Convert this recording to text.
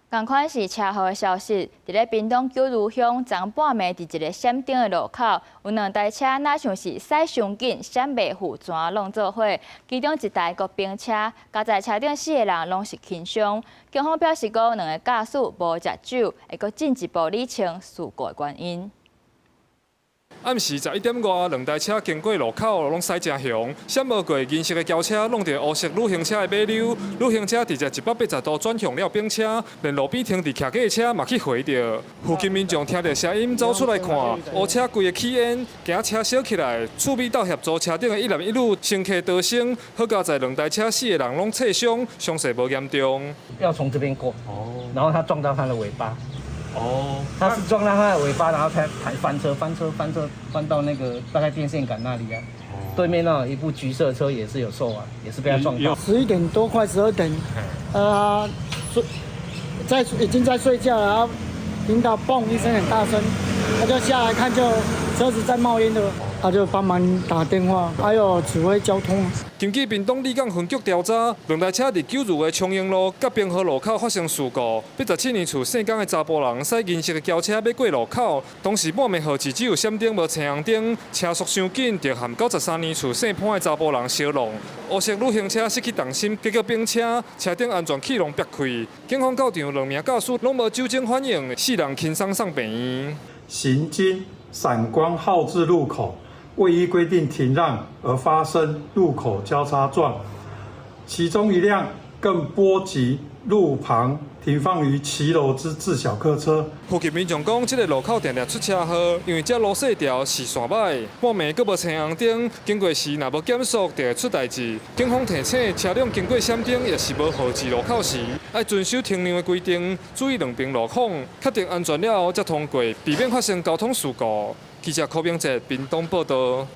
同款是車禍的消息，伫咧屏東九如鄉昨半暝，伫一個閃燈的路口，有兩台車哪像是駛傷緊，閃袂赴全弄做伙，其中一台國賓車，加在車頂4個人攏是輕傷。警方表示，講兩個駕駛無食酒，會閣進一步理清事故的原因。暗時11點外，兩台車經過路口，攏駛正凶，閃無過銀色的轎車弄到烏色旅行車的尾溜，旅行車直接180度轉向了邊車，連路邊停佇徛架的車嘛去回着。附近民眾聽到聲音走出來看，烏車規個起煙，驚車燒起來，厝邊到協助車頂的一男一女乘客逃生，好加在兩台車4個人攏側傷，傷勢無嚴重。要從這邊過，然後他撞到他的尾巴。哦，他是撞到他的尾巴，然後才翻車翻到那個大概電線桿那裡啊。對面那一部橘色車也是有受啊，也是被他撞到。11點多快12點，已經在睡覺了，然後聽到嘣一聲很大聲，他就下來看，就車子在冒煙的，他就幫忙打電話，還有指揮交通。根據屏東立港分局調查，兩台車佇九如的松英路甲平和路口發生事故。87年厝姓江的查甫人駛銀色的轎車要過路口，當時半暝號誌只有閃燈無青紅燈，車速傷緊，就和93年厝姓潘的查甫人相撞。烏色旅行車失去重心，結果並車頂安全氣囊爆開。警方到場兩名駕駛攏無酒精反應，4人輕傷送病院。行經閃光號誌路口，未依規定停讓而發生路口交叉撞，其中一輛更波及路旁停放於騎樓之自小客車。附近民眾講，這個路口常常出車禍，因為這路勢調視線歹，半暝閣無青紅燈，經過時若無減速，就會出代誌。警方提醒車輛經過閃燈，也是無號誌路口時，要遵守停讓的規定，注意兩邊路況，確定安全了後才通過，避免發生交通事故。記者柯炳哲，屏東報道。